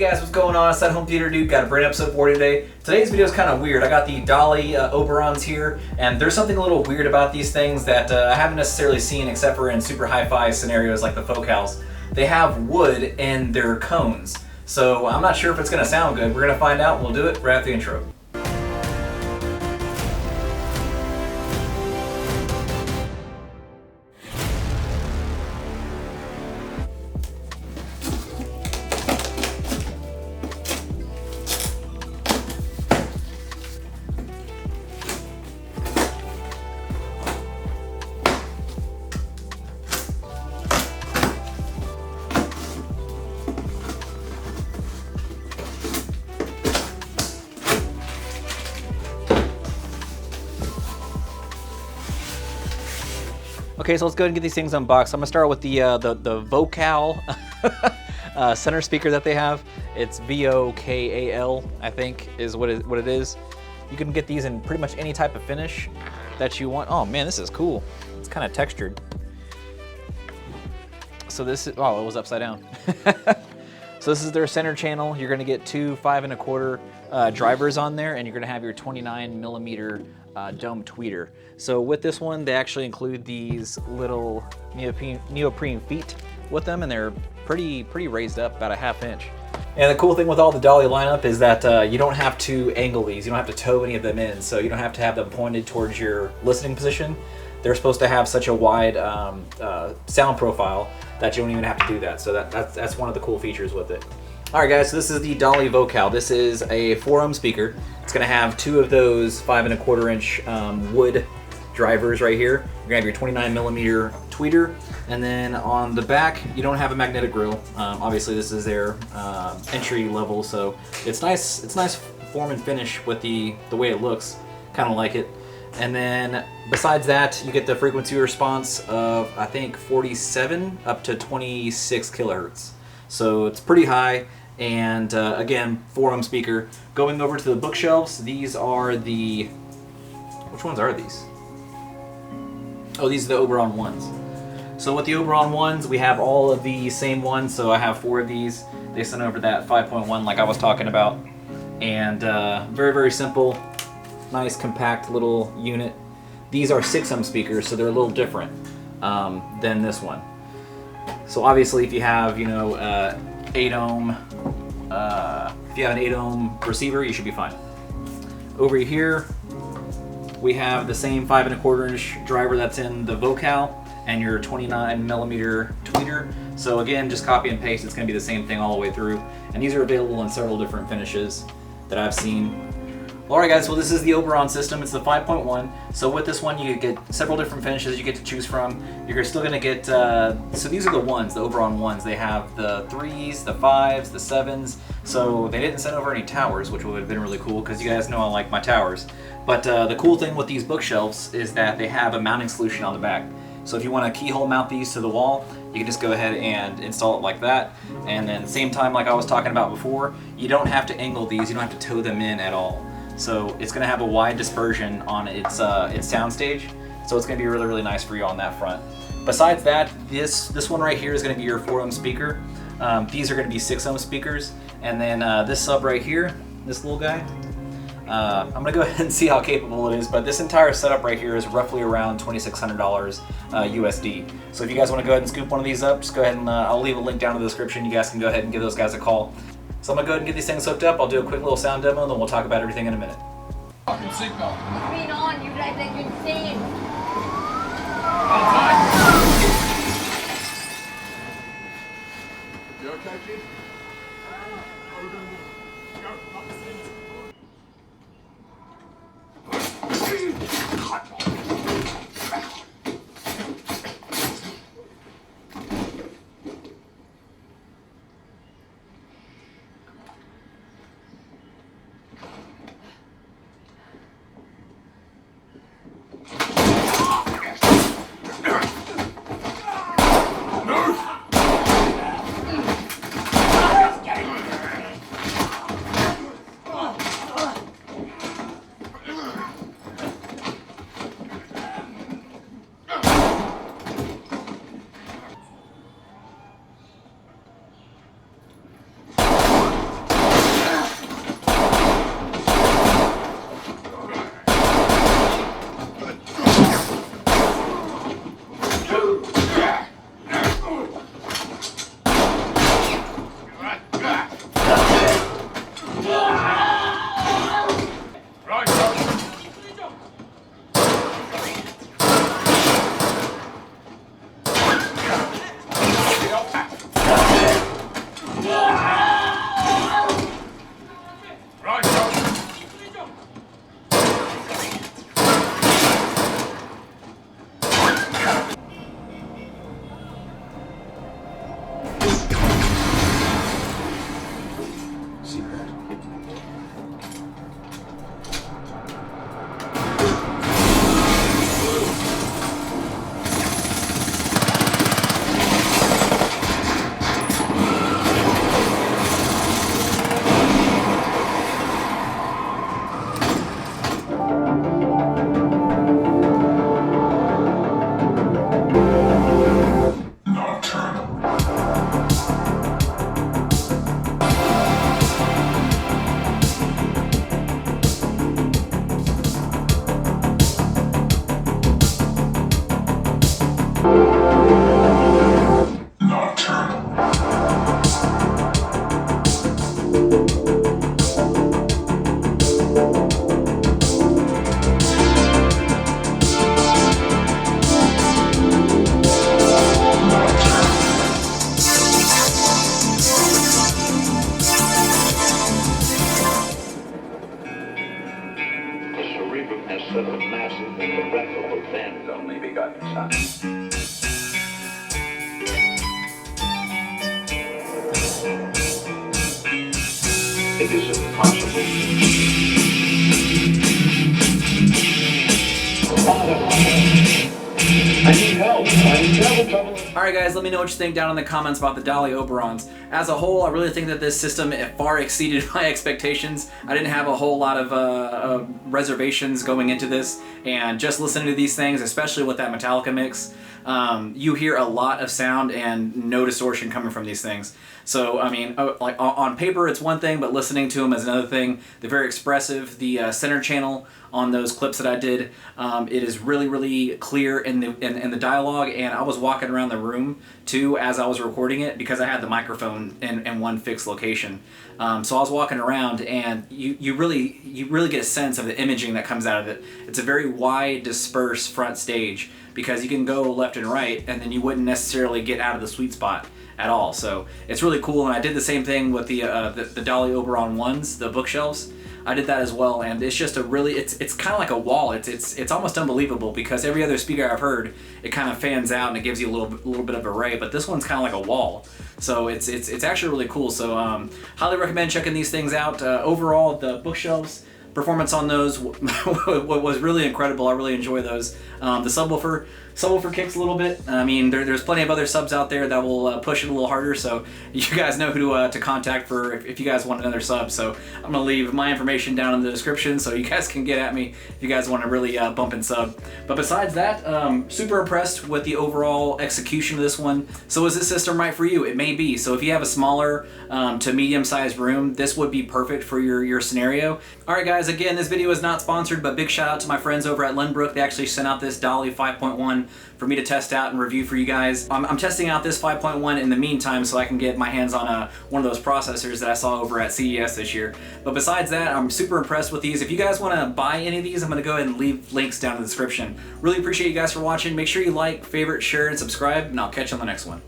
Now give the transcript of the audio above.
guys, what's going on? It's that home theater dude. Got a brand new episode for you today. Today's video is kind of weird. I got the Dali Oberons here, and there's something a little weird about these things that I haven't necessarily seen except for in super hi-fi scenarios like the focals. They have wood in their cones, so I'm not sure if it's going to sound good. We're going to find out, and we'll do it right after the intro. Okay, so let's go ahead and get these things unboxed. I'm gonna start with the vocal center speaker that they have. It's VOKAL, I think, is what it is. You can get these in pretty much any type of finish that you want. Oh man, this is cool. It's kind of textured. So this is, oh, it was upside down. So this is their center channel. You're gonna get two 5 1/4 drivers on there, and you're gonna have your 29mm dome tweeter. So with this one, they actually include these little neoprene feet with them, and they're pretty raised up, about a 1/2 inch. And the cool thing with all the Dali lineup is that you don't have to angle these. You don't have to toe any of them in, so you don't have to have them pointed towards your listening position. They're supposed to have such a wide sound profile that you don't even have to do that. So that's one of the cool features with it. All right, guys, so this is the Dali Vocal. This is a 4-ohm speaker. It's gonna have two of those 5 1/4 inch wood drivers right here. You're gonna have your 29mm tweeter, and then on the back, you don't have a magnetic grill. Obviously, this is their entry level, so it's nice. It's nice form and finish with the way it looks. Kind of like it. And then besides that, you get the frequency response of, I think, 47 up to 26 kilohertz. So it's pretty high. And again, 4-ohm speaker. Going over to the bookshelves, these are the, which ones are these? Oh, these are the Oberon ones. So with the Oberon ones, we have all of the same ones. So I have 4 of these. They sent over that 5.1 like I was talking about. And very simple, nice compact little unit. These are 6-ohm speakers, so they're a little different than this one. So obviously, if you have, 8-ohm, if you have an 8-ohm receiver, you should be fine. Over here, we have the same 5 1/4 inch driver that's in the Vocal and your 29mm tweeter. So again, just copy and paste. It's going to be the same thing all the way through. And these are available in several different finishes that I've seen. Alright guys, well this is the Oberon system. It's the 5.1. So with this one you get several different finishes you get to choose from. You're still going to get, so these are the ones, the Oberon ones. They have the 3s, the 5s, the 7s. So they didn't send over any towers, which would have been really cool because you guys know I like my towers. But the cool thing with these bookshelves is that they have a mounting solution on the back. So if you want to keyhole mount these to the wall, you can just go ahead and install it like that. And then same time like I was talking about before, you don't have to angle these, you don't have to toe them in at all. So it's going to have a wide dispersion on its sound stage, so it's going to be really nice for you on that front. Besides that, this one right here is going to be your 4-ohm speaker. These are going to be 6-ohm speakers, and then this sub right here, this little guy, I'm going to go ahead and see how capable it is, but this entire setup right here is roughly around $2,600 USD. So if you guys want to go ahead and scoop one of these up, just go ahead and I'll leave a link down in the description. You guys can go ahead and give those guys a call. So I'm going to go ahead and get these things hooked up. I'll do a quick little sound demo, and then we'll talk about everything in a minute. Fucking seatbelt. Been on, you like insane. You okay, Chief? set of massive and irreparable bends only begotten son. It is impossible. Father, I need help. I'm in terrible trouble. Alright guys, let me know what you think down in the comments about the Dali Oberons. As a whole, I really think that this system far exceeded my expectations. I didn't have a whole lot of reservations going into this, and just listening to these things, especially with that Metallica mix, you hear a lot of sound and no distortion coming from these things. So, I mean, like on paper it's one thing, but listening to them is another thing. They're very expressive. The center channel on those clips that I did, it is really, really clear in the dialogue, and I was walking around the room too as I was recording it because I had the microphone in one fixed location. So I was walking around, and you really get a sense of the imaging that comes out of it. It's a very wide, dispersed front stage because you can go left and right, and then you wouldn't necessarily get out of the sweet spot at all. So it's really cool, and I did the same thing with the Dali Oberon ones, the bookshelves. I did that as well, and it's just a really, it's kind of like a wall. It's almost unbelievable because every other speaker I've heard, it kind of fans out and it gives you a little bit of array, but this one's kind of like a wall. So it's actually really cool. So highly recommend checking these things out. Overall, the bookshelves performance on those was really incredible. I really enjoy those. The subwoofer kicks a little bit. I mean, there's plenty of other subs out there that will push it a little harder, so you guys know who to contact for if you guys want another sub. So I'm going to leave my information down in the description so you guys can get at me if you guys want to really bump and sub. But besides that, super impressed with the overall execution of this one. So is this system right for you? It may be. So if you have a smaller to medium-sized room, this would be perfect for your scenario. Alright guys, again, this video is not sponsored, but big shout out to my friends over at Lindbrook. They actually sent out this Dali 5.1 for me to test out and review for you guys. I'm testing out this 5.1 in the meantime so I can get my hands on one of those processors that I saw over at CES this year. But besides that, I'm super impressed with these. If you guys want to buy any of these, I'm going to go ahead and leave links down in the description. Really appreciate you guys for watching. Make sure you like, favorite, share, and subscribe, and I'll catch you on the next one.